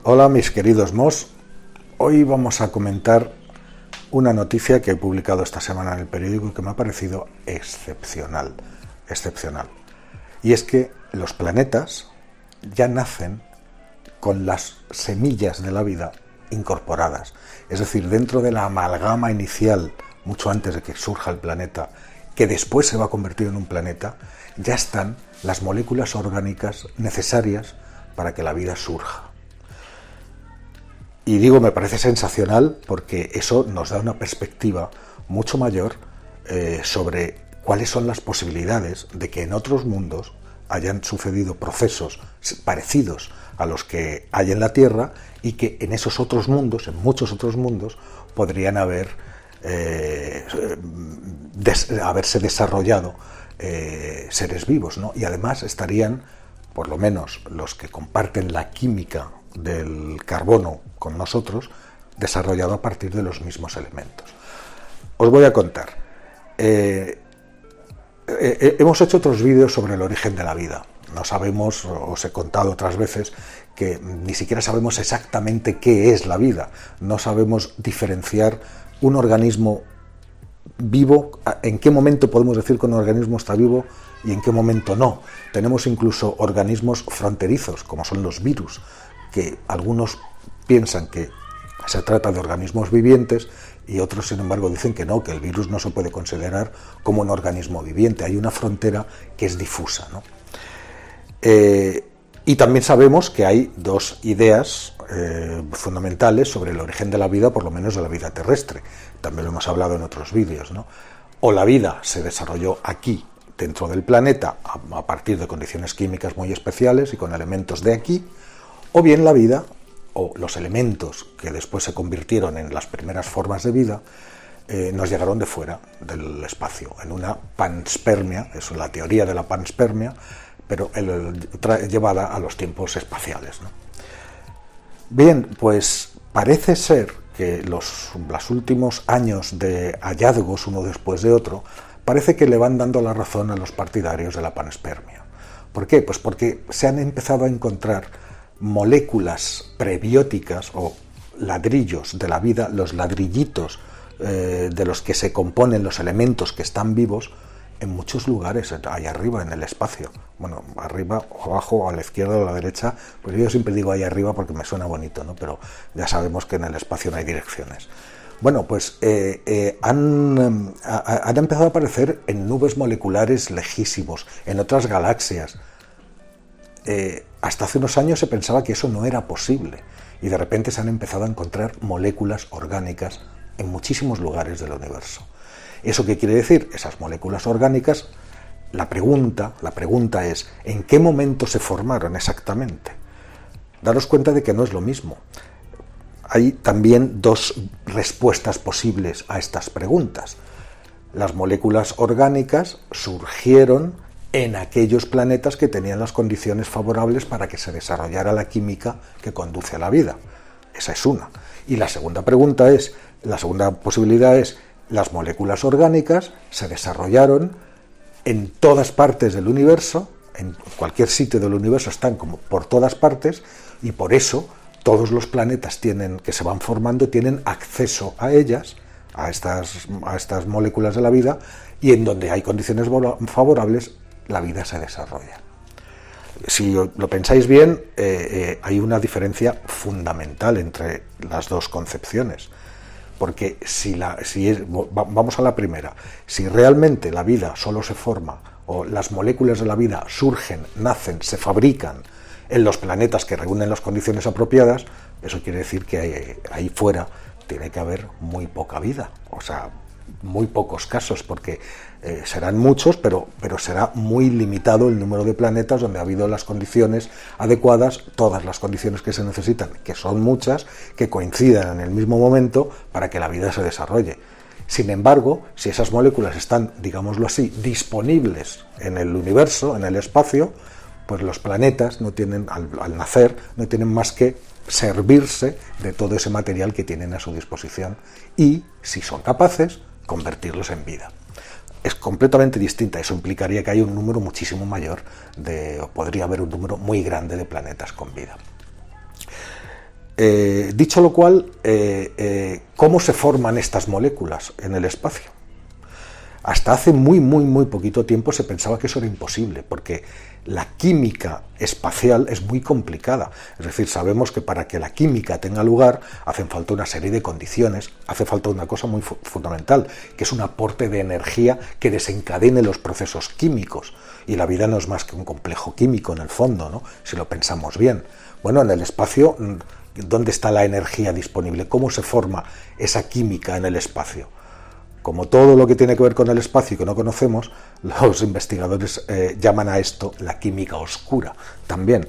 Hola mis queridos mos, hoy vamos a comentar una noticia que he publicado esta semana en el periódico y que me ha parecido excepcional. Y es que los planetas ya nacen con las semillas de la vida incorporadas. Es decir, dentro de la amalgama inicial, mucho antes de que surja el planeta, que después se va a convertir en un planeta, ya están las moléculas orgánicas necesarias para que la vida surja. Y digo, me parece sensacional porque eso nos da una perspectiva mucho mayor sobre cuáles son las posibilidades de que en otros mundos hayan sucedido procesos parecidos a los que hay en la Tierra y que en esos otros mundos, en muchos otros mundos, podrían haberse desarrollado seres vivos, ¿no? Y además estarían, por lo menos los que comparten la química del carbono con nosotros, desarrollado a partir de los mismos elementos. Os voy a contar. Hemos hecho otros vídeos sobre el origen de la vida. No sabemos, os he contado otras veces, que ni siquiera sabemos exactamente qué es la vida. No sabemos diferenciar un organismo vivo, en qué momento podemos decir que un organismo está vivo y en qué momento no. Tenemos incluso organismos fronterizos, como son los virus, que algunos piensan que se trata de organismos vivientes y otros, sin embargo, dicen que no, que el virus no se puede considerar como un organismo viviente. Hay una frontera que es difusa, ¿no? Y también sabemos que hay dos ideas fundamentales sobre el origen de la vida, por lo menos de la vida terrestre. También lo hemos hablado en otros vídeos, ¿no? O la vida se desarrolló aquí, dentro del planeta, a partir de condiciones químicas muy especiales y con elementos de aquí, o bien la vida, o los elementos que después se convirtieron en las primeras formas de vida, nos llegaron de fuera del espacio, en una panspermia, es la teoría de la panspermia, pero llevada a los tiempos espaciales, ¿no? Bien, pues parece ser que los últimos años de hallazgos, uno después de otro, parece que le van dando la razón a los partidarios de la panspermia. ¿Por qué? Pues porque se han empezado a encontrar moléculas prebióticas o ladrillos de la vida, los ladrillitos de los que se componen los elementos que están vivos en muchos lugares, ahí arriba en el espacio. Bueno, arriba o abajo, a la izquierda o a la derecha, pues yo siempre digo ahí arriba porque me suena bonito, ¿no? Pero ya sabemos que en el espacio no hay direcciones. Bueno, pues han empezado a aparecer en nubes moleculares lejísimos, en otras galaxias. Hasta hace unos años se pensaba que eso no era posible y de repente se han empezado a encontrar moléculas orgánicas en muchísimos lugares del universo. ¿Eso qué quiere decir? Esas moléculas orgánicas, la pregunta es ¿en qué momento se formaron exactamente? Daros cuenta de que no es lo mismo. Hay también dos respuestas posibles a estas preguntas. Las moléculas orgánicas surgieron en aquellos planetas que tenían las condiciones favorables para que se desarrollara la química que conduce a la vida. Esa es una. Y la segunda posibilidad es, las moléculas orgánicas se desarrollaron en todas partes del universo, en cualquier sitio del universo están como por todas partes, y por eso todos los planetas que se van formando tienen acceso a ellas, a estas moléculas de la vida, y en donde hay condiciones favorables, la vida se desarrolla. Si lo pensáis bien, hay una diferencia fundamental entre las dos concepciones, porque vamos a la primera, si realmente la vida solo se forma, o las moléculas de la vida surgen, nacen, se fabrican en los planetas que reúnen las condiciones apropiadas, eso quiere decir que ahí fuera tiene que haber muy poca vida, o sea, muy pocos casos, porque serán muchos, pero será muy limitado el número de planetas donde ha habido las condiciones adecuadas, todas las condiciones que se necesitan, que son muchas, que coincidan en el mismo momento para que la vida se desarrolle. Sin embargo, si esas moléculas están, digámoslo así, disponibles en el universo, en el espacio, pues los planetas no tienen, al nacer, no tienen más que servirse de todo ese material que tienen a su disposición y, si son capaces, convertirlos en vida. Es completamente distinta, eso implicaría que hay un número muchísimo mayor, podría haber un número muy grande de planetas con vida. Dicho lo cual, ¿cómo se forman estas moléculas en el espacio? Hasta hace muy poquito tiempo se pensaba que eso era imposible, porque la química espacial es muy complicada. Es decir, sabemos que para que la química tenga lugar hacen falta una serie de condiciones, hace falta una cosa muy fundamental, que es un aporte de energía que desencadene los procesos químicos. Y la vida no es más que un complejo químico en el fondo, ¿no? Si lo pensamos bien. Bueno, en el espacio, ¿dónde está la energía disponible? ¿Cómo se forma esa química en el espacio? Como todo lo que tiene que ver con el espacio y que no conocemos, los investigadores llaman a esto la química oscura. También,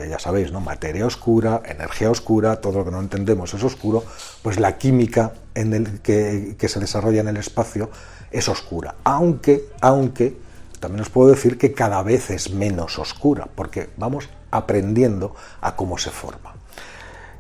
ya sabéis, ¿no? Materia oscura, energía oscura, todo lo que no entendemos es oscuro, pues la química que se desarrolla en el espacio es oscura. Aunque también os puedo decir que cada vez es menos oscura, porque vamos aprendiendo a cómo se forma.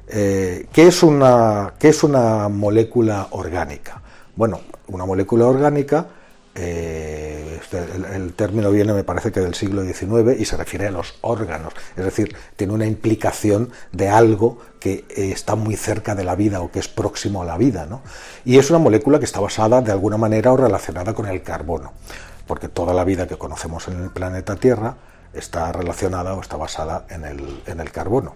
¿Qué es una molécula orgánica? Bueno, una molécula orgánica, el término viene, me parece que del siglo XIX, y se refiere a los órganos, es decir, tiene una implicación de algo que está muy cerca de la vida o que es próximo a la vida, ¿no? Y es una molécula que está basada de alguna manera o relacionada con el carbono, porque toda la vida que conocemos en el planeta Tierra está relacionada o está basada en el carbono.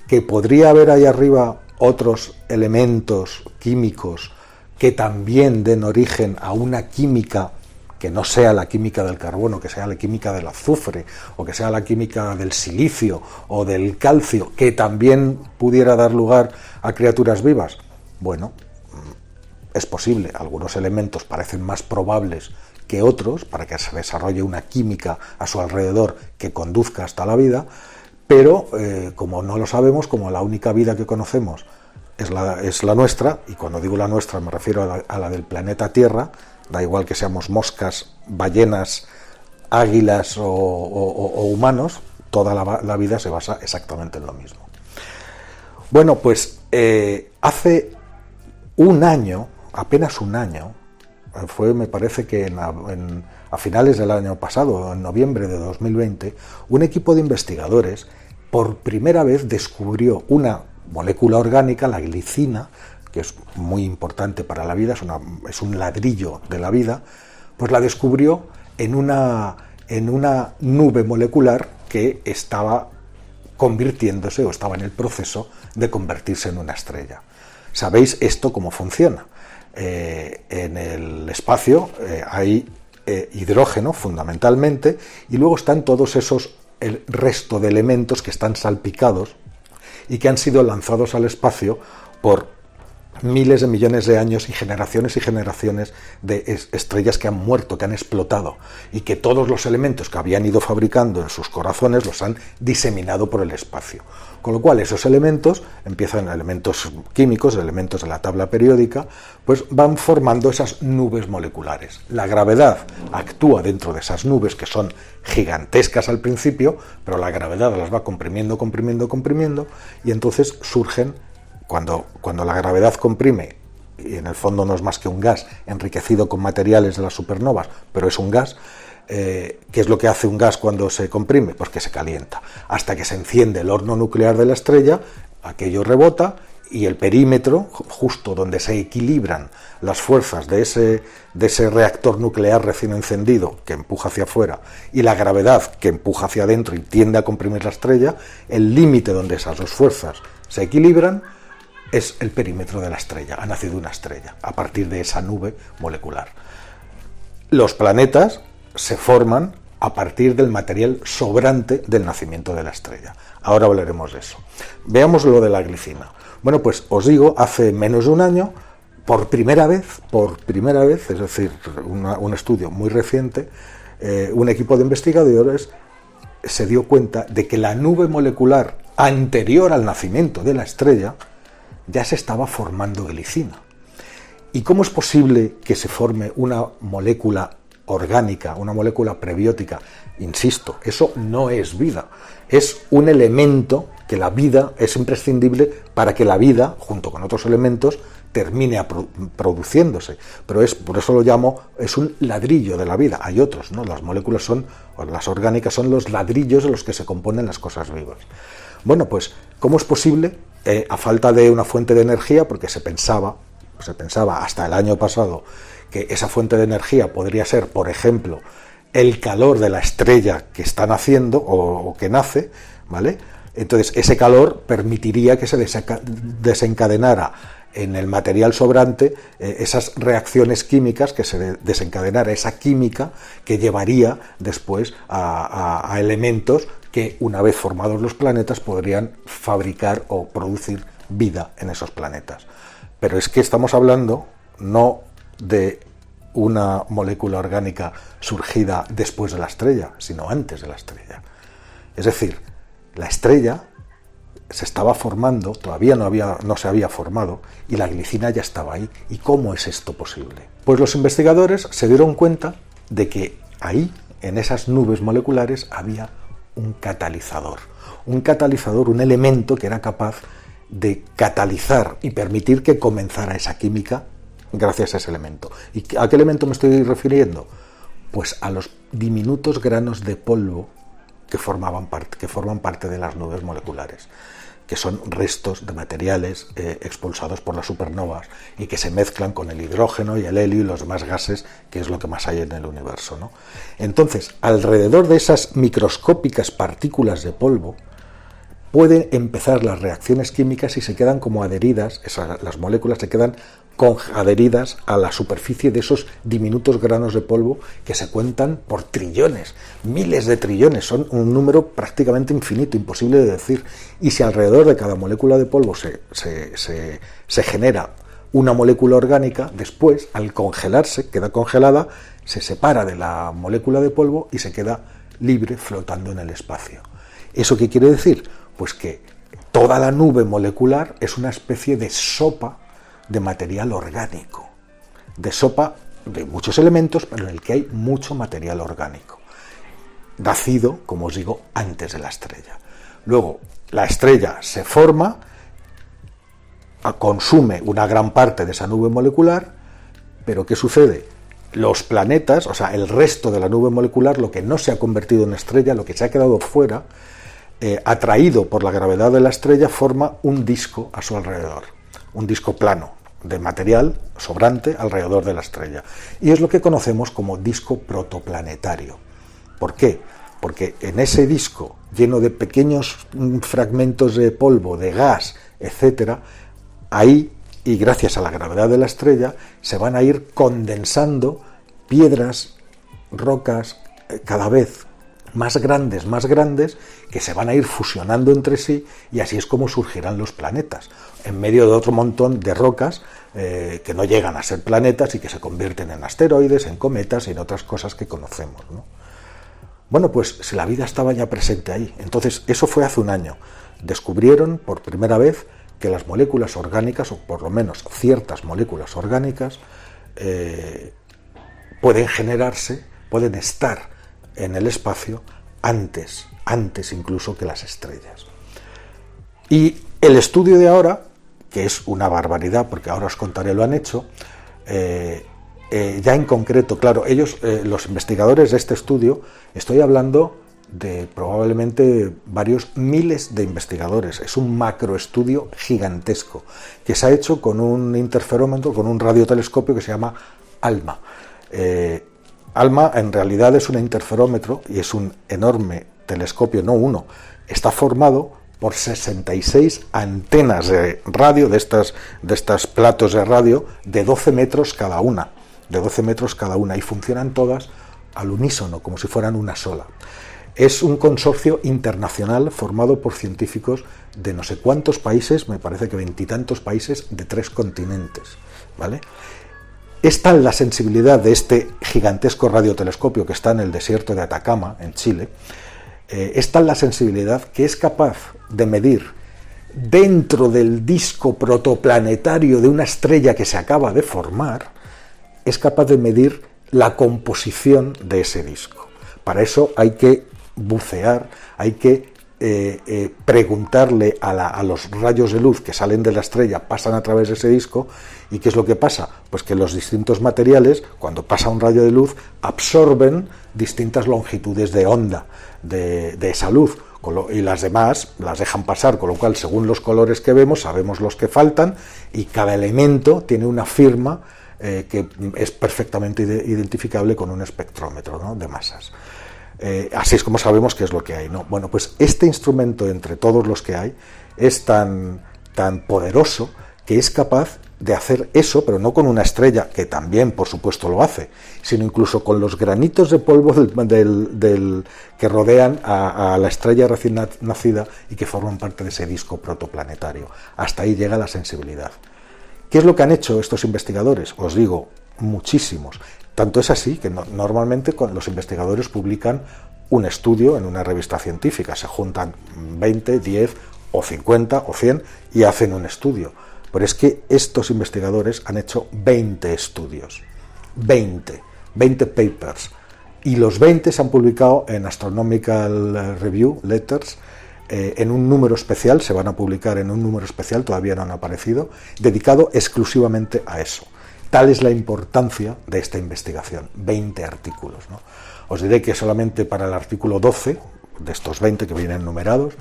Que podría haber ahí arriba otros elementos químicos que también den origen a una química que no sea la química del carbono, que sea la química del azufre, o que sea la química del silicio o del calcio, que también pudiera dar lugar a criaturas vivas. Bueno, es posible, algunos elementos parecen más probables que otros para que se desarrolle una química a su alrededor que conduzca hasta la vida, pero como no lo sabemos, como la única vida que conocemos es la nuestra, y cuando digo la nuestra me refiero a la del planeta Tierra, da igual que seamos moscas, ballenas, águilas o humanos, toda la vida se basa exactamente en lo mismo. Bueno, pues hace un año, apenas un año, fue, me parece que a finales del año pasado, en noviembre de 2020, un equipo de investigadores por primera vez descubrió una molécula orgánica, la glicina, que es muy importante para la vida, es un ladrillo de la vida, pues la descubrió en una nube molecular que estaba convirtiéndose o estaba en el proceso de convertirse en una estrella. ¿Sabéis esto cómo funciona? En el espacio hay hidrógeno fundamentalmente, y luego están todos el resto de elementos que están salpicados y que han sido lanzados al espacio por miles de millones de años y generaciones de estrellas que han muerto, que han explotado, y que todos los elementos que habían ido fabricando en sus corazones los han diseminado por el espacio. Con lo cual esos elementos, empiezan elementos químicos, elementos de la tabla periódica, pues van formando esas nubes moleculares. La gravedad actúa dentro de esas nubes, que son gigantescas al principio, pero la gravedad las va comprimiendo, y entonces surgen, cuando la gravedad comprime, y en el fondo no es más que un gas enriquecido con materiales de las supernovas, pero es un gas. ¿Qué es lo que hace un gas cuando se comprime? Pues que se calienta, hasta que se enciende el horno nuclear de la estrella, aquello rebota, y el perímetro, justo donde se equilibran las fuerzas de ese reactor nuclear recién encendido que empuja hacia afuera, y la gravedad que empuja hacia adentro y tiende a comprimir la estrella, el límite donde esas dos fuerzas se equilibran es el perímetro de la estrella. Ha nacido una estrella a partir de esa nube molecular. Los planetas se forman a partir del material sobrante del nacimiento de la estrella. Ahora hablaremos de eso. Veamos lo de la glicina. Bueno, pues os digo, hace menos de un año, por primera vez, es decir, un estudio muy reciente, un equipo de investigadores se dio cuenta de que la nube molecular anterior al nacimiento de la estrella ya se estaba formando glicina. ¿Y cómo es posible que se forme una molécula orgánica, una molécula prebiótica? Insisto, eso no es vida, es un elemento que la vida es imprescindible para que la vida, junto con otros elementos, termine produciéndose, pero por eso lo llamo, es un ladrillo de la vida. Hay otros, ¿no? Las moléculas las orgánicas son los ladrillos de los que se componen las cosas vivas. Bueno, pues, ¿cómo es posible a falta de una fuente de energía, porque se pensaba hasta el año pasado que esa fuente de energía podría ser, por ejemplo, el calor de la estrella que está naciendo o que nace, ¿vale? Entonces ese calor permitiría que se desencadenara en el material sobrante esas reacciones químicas, que se desencadenara esa química que llevaría después a elementos que, una vez formados los planetas, podrían fabricar o producir vida en esos planetas. Pero es que estamos hablando no de una molécula orgánica surgida después de la estrella, sino antes de la estrella. Es decir, la estrella se estaba formando, todavía no se había formado, y la glicina ya estaba ahí. ¿Y cómo es esto posible? Pues los investigadores se dieron cuenta de que ahí, en esas nubes moleculares, había un catalizador, un elemento que era capaz de catalizar y permitir que comenzara esa química gracias a ese elemento. ¿Y a qué elemento me estoy refiriendo? Pues a los diminutos granos de polvo que forman parte de las nubes moleculares, que son restos de materiales expulsados por las supernovas y que se mezclan con el hidrógeno y el helio y los demás gases, que es lo que más hay en el universo, ¿no? Entonces, alrededor de esas microscópicas partículas de polvo pueden empezar las reacciones químicas y se quedan como adheridas, las moléculas se quedan adheridas a la superficie de esos diminutos granos de polvo que se cuentan por trillones, miles de trillones, son un número prácticamente infinito, imposible de decir. Y si alrededor de cada molécula de polvo se genera una molécula orgánica, después, al congelarse, queda congelada, se separa de la molécula de polvo y se queda libre flotando en el espacio. ¿Eso qué quiere decir? Pues que toda la nube molecular es una especie de sopa de material orgánico, de sopa de muchos elementos, pero en el que hay mucho material orgánico, nacido, como os digo, antes de la estrella. Luego, la estrella se forma, consume una gran parte de esa nube molecular, pero ¿qué sucede? Los planetas, o sea, el resto de la nube molecular, lo que no se ha convertido en estrella, lo que se ha quedado fuera, atraído por la gravedad de la estrella, forma un disco a su alrededor, un disco plano de material sobrante alrededor de la estrella. Y es lo que conocemos como disco protoplanetario. ¿Por qué? Porque en ese disco, lleno de pequeños fragmentos de polvo, de gas, etcétera, ahí, y gracias a la gravedad de la estrella, se van a ir condensando piedras, rocas, cada vez más grandes, que se van a ir fusionando entre sí, y así es como surgirán los planetas, en medio de otro montón de rocas que no llegan a ser planetas y que se convierten en asteroides, en cometas y en otras cosas que conocemos, ¿no? Bueno, pues si la vida estaba ya presente ahí. Entonces, eso fue hace un año. Descubrieron por primera vez que las moléculas orgánicas, o por lo menos ciertas moléculas orgánicas, pueden generarse, pueden estar en el espacio antes incluso que las estrellas. Y el estudio de ahora, que es una barbaridad, porque ahora os contaré, lo han hecho, ya en concreto, claro, ellos, los investigadores de este estudio, estoy hablando de probablemente varios miles de investigadores, es un macroestudio gigantesco, que se ha hecho con un interferómetro, con un radiotelescopio que se llama ALMA. ALMA en realidad es un interferómetro y es un enorme telescopio, no uno, está formado por 66 antenas de radio, de estas platos de radio, de 12 metros cada una, y funcionan todas al unísono, como si fueran una sola. Es un consorcio internacional formado por científicos de no sé cuántos países, me parece que 20 y tantos países de 3 continentes, ¿vale? Es tal la sensibilidad de este gigantesco radiotelescopio que está en el desierto de Atacama, en Chile, es tal la sensibilidad que es capaz de medir dentro del disco protoplanetario de una estrella que se acaba de formar, es capaz de medir la composición de ese disco. Para eso hay que bucear, hay que preguntarle a los rayos de luz que salen de la estrella, pasan a través de ese disco. ¿Y qué es lo que pasa? Pues que los distintos materiales, cuando pasa un rayo de luz, absorben distintas longitudes de onda de esa luz, y las demás las dejan pasar, con lo cual según los colores que vemos sabemos los que faltan, y cada elemento tiene una firma que es perfectamente identificable con un espectrómetro, ¿no?, de masas. Así es como sabemos qué es lo que hay, ¿no? Bueno, pues este instrumento, entre todos los que hay, es tan poderoso que es capaz de hacer eso, pero no con una estrella, que también, por supuesto, lo hace, sino incluso con los granitos de polvo que rodean a la estrella recién nacida y que forman parte de ese disco protoplanetario. Hasta ahí llega la sensibilidad. ¿Qué es lo que han hecho estos investigadores? Os digo, muchísimos. Tanto es así que normalmente los investigadores publican un estudio en una revista científica, se juntan 20, 10 o 50 o 100 y hacen un estudio. Pero es que estos investigadores han hecho 20 estudios, 20 papers, y los 20 se han publicado en Astronomical Review Letters, en un número especial, se van a publicar en un número especial, todavía no han aparecido, dedicado exclusivamente a eso. Tal es la importancia de esta investigación, 20 artículos, ¿no? Os diré que solamente para el artículo 12, de estos 20 que vienen numerados,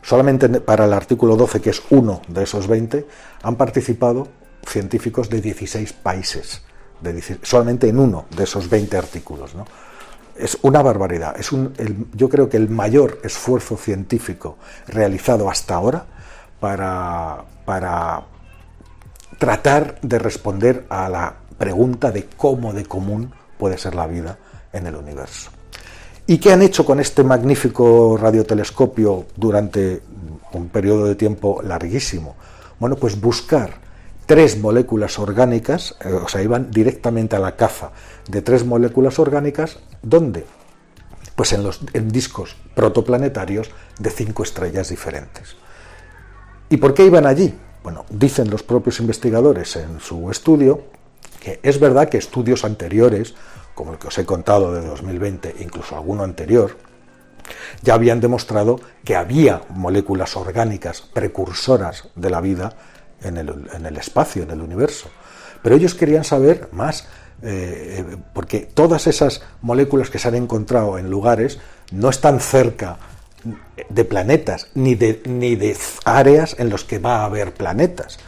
solamente para el artículo 12, que es uno de esos 20, han participado científicos de 16 países, solamente en uno de esos 20 artículos, ¿no? Es una barbaridad, yo creo que el mayor esfuerzo científico realizado hasta ahora para tratar de responder a la pregunta de cómo de común puede ser la vida en el universo. ¿Y qué han hecho con este magnífico radiotelescopio durante un periodo de tiempo larguísimo? Bueno, pues buscar 3 moléculas orgánicas, o sea, iban directamente a la caza de 3 moléculas orgánicas, ¿dónde? Pues en discos protoplanetarios de 5 estrellas diferentes. ¿Y por qué iban allí? Bueno, dicen los propios investigadores en su estudio que es verdad que estudios anteriores, como el que os he contado de 2020, incluso alguno anterior, ya habían demostrado que había moléculas orgánicas precursoras de la vida en el espacio, en el universo. Pero ellos querían saber más, porque todas esas moléculas que se han encontrado en lugares no están cerca de planetas, ni de áreas en los que va a haber planetas.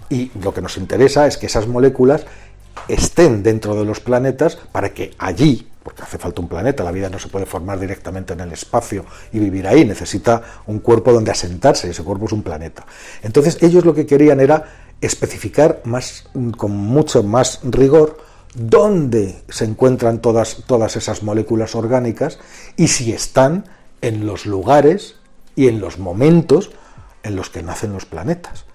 Y lo que nos interesa es que esas moléculas estén dentro de los planetas para que allí, porque hace falta un planeta, la vida no se puede formar directamente en el espacio y vivir ahí, necesita un cuerpo donde asentarse, y ese cuerpo es un planeta. Entonces ellos lo que querían era especificar con mucho más rigor dónde se encuentran todas esas moléculas orgánicas y si están en los lugares y en los momentos en los que nacen los planetas.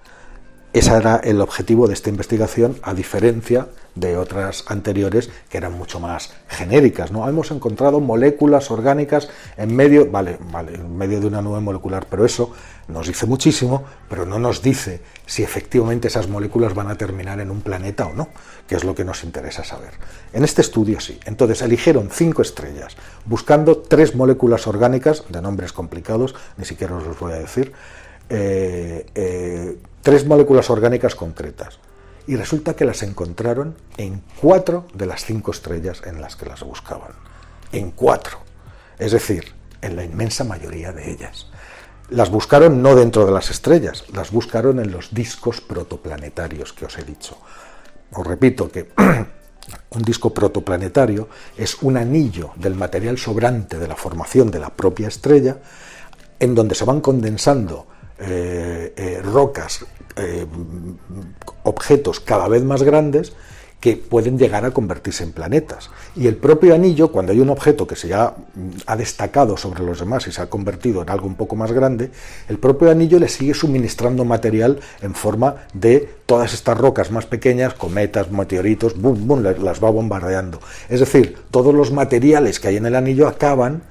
Ese era el objetivo de esta investigación, a diferencia de otras anteriores que eran mucho más genéricas, ¿no? Hemos encontrado moléculas orgánicas en medio de una nube molecular, pero eso nos dice muchísimo, pero no nos dice si efectivamente esas moléculas van a terminar en un planeta o no, que es lo que nos interesa saber. En este estudio sí. Entonces eligieron 5 estrellas, buscando 3 moléculas orgánicas, de nombres complicados, ni siquiera os los voy a decir, 3 moléculas orgánicas concretas. Y resulta que las encontraron en 4 de las 5 estrellas en las que las buscaban. En 4. Es decir, en la inmensa mayoría de ellas. Las buscaron no dentro de las estrellas, las buscaron en los discos protoplanetarios que os he dicho. Os repito que un disco protoplanetario es un anillo del material sobrante de la formación de la propia estrella, en donde se van condensando rocas, objetos cada vez más grandes que pueden llegar a convertirse en planetas. Y el propio anillo, cuando hay un objeto que se ha destacado sobre los demás y se ha convertido en algo un poco más grande, el propio anillo le sigue suministrando material en forma de todas estas rocas más pequeñas, cometas, meteoritos, las va bombardeando. Es decir, todos los materiales que hay en el anillo acaban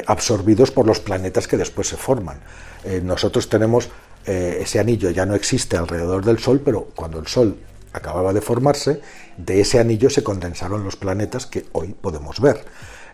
absorbidos por los planetas que después se forman. Nosotros tenemos ese anillo, ya no existe alrededor del Sol, pero cuando el Sol acababa de formarse, de ese anillo se condensaron los planetas que hoy podemos ver.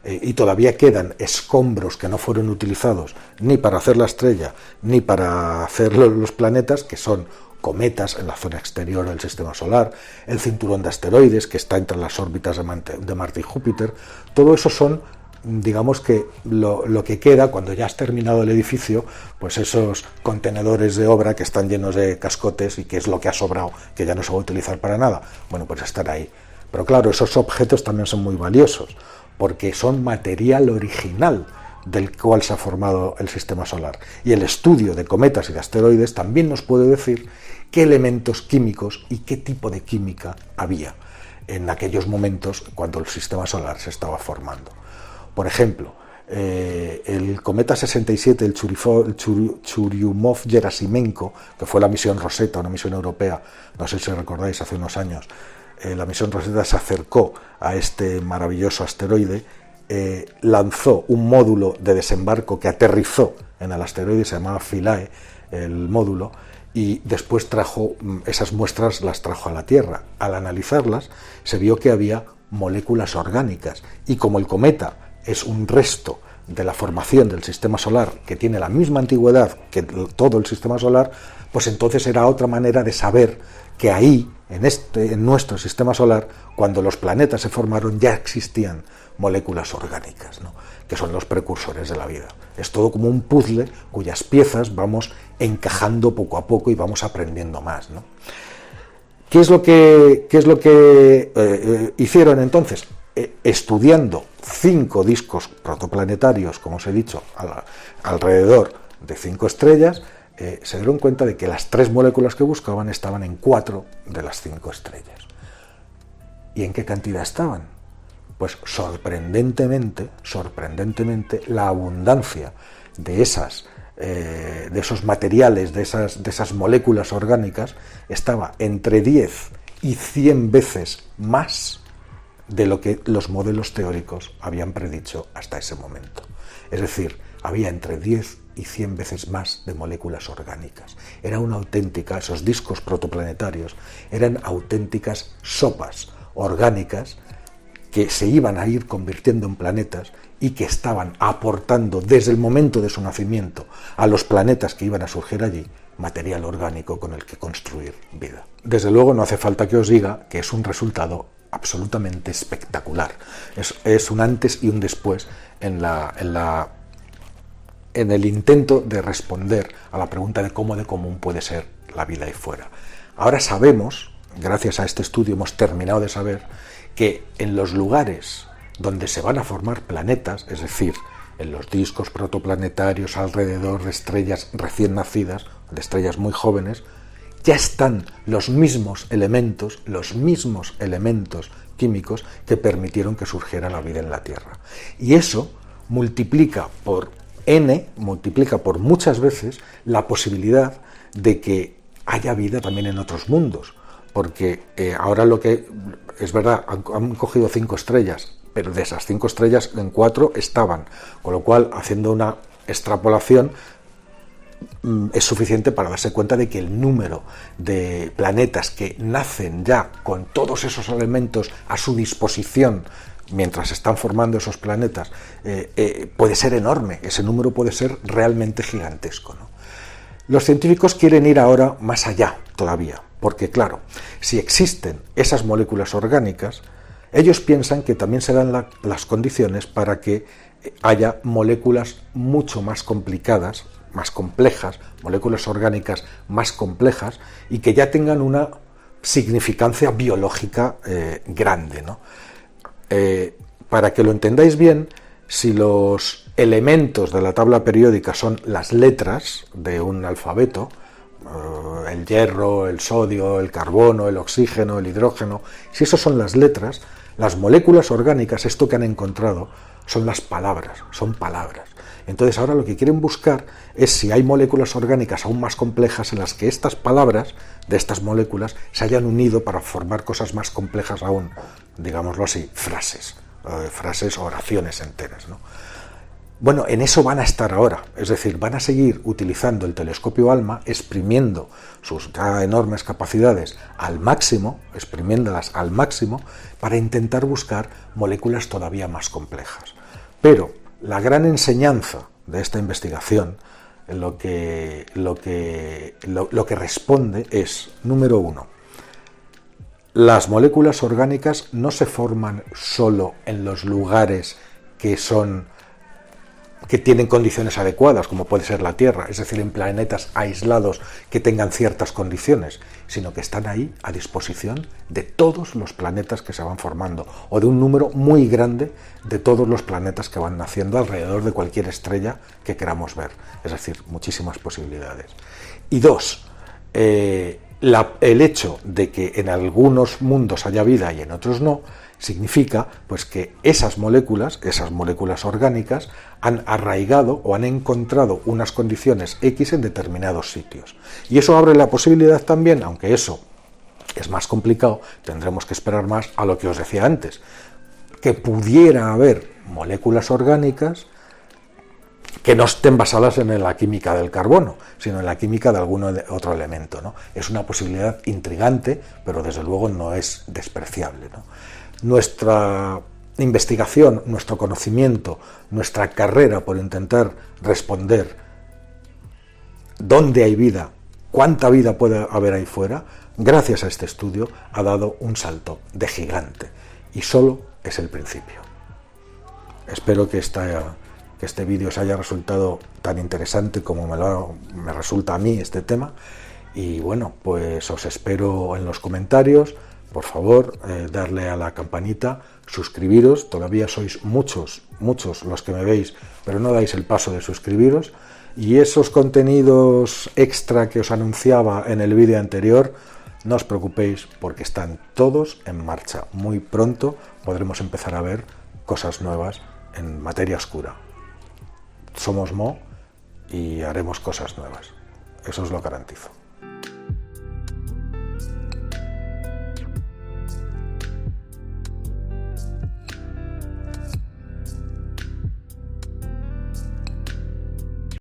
Y todavía quedan escombros que no fueron utilizados ni para hacer la estrella, ni para hacer los planetas, que son cometas en la zona exterior del sistema solar, el cinturón de asteroides que está entre las órbitas de Marte y Júpiter. Todo eso son digamos que lo que queda cuando ya has terminado el edificio, pues esos contenedores de obra que están llenos de cascotes y que es lo que ha sobrado, que ya no se va a utilizar para nada, bueno, pues están ahí. Pero claro, esos objetos también son muy valiosos, porque son material original del cual se ha formado el sistema solar. Y el estudio de cometas y de asteroides también nos puede decir qué elementos químicos y qué tipo de química había en aquellos momentos cuando el sistema solar se estaba formando. Por ejemplo, el cometa 67, el Churyumov-Gerasimenko, que fue la misión Rosetta, una misión europea, no sé si recordáis, hace unos años, la misión Rosetta se acercó a este maravilloso asteroide, lanzó un módulo de desembarco que aterrizó en el asteroide, se llamaba Philae, el módulo, y después trajo esas muestras, las trajo a la Tierra. Al analizarlas, se vio que había moléculas orgánicas, y como el cometa es un resto de la formación del sistema solar que tiene la misma antigüedad que todo el sistema solar, pues entonces era otra manera de saber que ahí, en nuestro sistema solar, cuando los planetas se formaron, ya existían moléculas orgánicas, ¿no?, que son los precursores de la vida. Es todo como un puzzle cuyas piezas vamos encajando poco a poco y vamos aprendiendo más, ¿no? ¿Qué es lo que hicieron entonces? Estudiando 5 discos protoplanetarios, como os he dicho, alrededor de 5 estrellas, se dieron cuenta de que las 3 moléculas que buscaban estaban en 4 de las 5 estrellas. ¿Y en qué cantidad estaban? Pues sorprendentemente, la abundancia de esos materiales, de esas moléculas orgánicas, estaba entre 10 y 100 veces más de lo que los modelos teóricos habían predicho hasta ese momento. Es decir, había entre 10 y 100 veces más de moléculas orgánicas. Era una auténtica, esos discos protoplanetarios eran auténticas sopas orgánicas que se iban a ir convirtiendo en planetas y que estaban aportando desde el momento de su nacimiento a los planetas que iban a surgir allí material orgánico con el que construir vida. Desde luego no hace falta que os diga que es un resultado absolutamente espectacular. Es un antes y un después en el intento de responder a la pregunta de cómo de común puede ser la vida ahí fuera. Ahora sabemos, gracias a este estudio hemos terminado de saber, que en los lugares donde se van a formar planetas, es decir, en los discos protoplanetarios alrededor de estrellas recién nacidas, de estrellas muy jóvenes, ya están los mismos elementos químicos que permitieron que surgiera la vida en la Tierra. Y eso multiplica por muchas veces la posibilidad de que haya vida también en otros mundos. Porque ahora lo que es verdad, han cogido 5 estrellas, pero de esas 5 estrellas en 4 estaban, con lo cual, haciendo una extrapolación, es suficiente para darse cuenta de que el número de planetas que nacen ya con todos esos elementos a su disposición mientras están formando esos planetas puede ser enorme. Ese número puede ser realmente gigantesco, ¿no? Los científicos quieren ir ahora más allá todavía, porque claro, si existen esas moléculas orgánicas, ellos piensan que también se dan las condiciones para que haya moléculas mucho más complicadas, más complejas, moléculas orgánicas más complejas y que ya tengan una significancia biológica grande, ¿no? Para que lo entendáis bien, si los elementos de la tabla periódica son las letras de un alfabeto, el hierro, el sodio, el carbono, el oxígeno, el hidrógeno, si esos son las letras, las moléculas orgánicas, esto que han encontrado, son las palabras, son palabras. Entonces ahora lo que quieren buscar es si hay moléculas orgánicas aún más complejas en las que estas palabras de estas moléculas se hayan unido para formar cosas más complejas aún, digámoslo así, frases o oraciones enteras, ¿no? Bueno, en eso van a estar ahora, es decir, van a seguir utilizando el telescopio ALMA, exprimiendo sus ya enormes capacidades al máximo, exprimiéndolas al máximo, para intentar buscar moléculas todavía más complejas. Pero la gran enseñanza de esta investigación, lo que responde es, número 1, las moléculas orgánicas no se forman solo en los lugares que tienen condiciones adecuadas, como puede ser la Tierra, es decir, en planetas aislados que tengan ciertas condiciones, sino que están ahí a disposición de todos los planetas que se van formando, o de un número muy grande de todos los planetas que van naciendo alrededor de cualquier estrella que queramos ver, es decir, muchísimas posibilidades. Y dos, el hecho de que en algunos mundos haya vida y en otros no, significa pues que esas moléculas orgánicas, han arraigado o han encontrado unas condiciones X en determinados sitios. Y eso abre la posibilidad también, aunque eso es más complicado, tendremos que esperar más a lo que os decía antes, que pudiera haber moléculas orgánicas que no estén basadas en la química del carbono, sino en la química de algún otro elemento, ¿no? Es una posibilidad intrigante, pero desde luego no es despreciable, ¿no? Nuestra investigación, nuestro conocimiento, nuestra carrera por intentar responder dónde hay vida, cuánta vida puede haber ahí fuera, gracias a este estudio ha dado un salto de gigante, y solo es el principio. Espero que este vídeo os haya resultado tan interesante como me resulta a mí este tema, y bueno, pues os espero en los comentarios. Por favor, darle a la campanita, suscribiros, todavía sois muchos los que me veis, pero no dais el paso de suscribiros, y esos contenidos extra que os anunciaba en el vídeo anterior, no os preocupéis porque están todos en marcha. Muy pronto podremos empezar a ver cosas nuevas en materia oscura. Somos Mo y haremos cosas nuevas, eso os lo garantizo.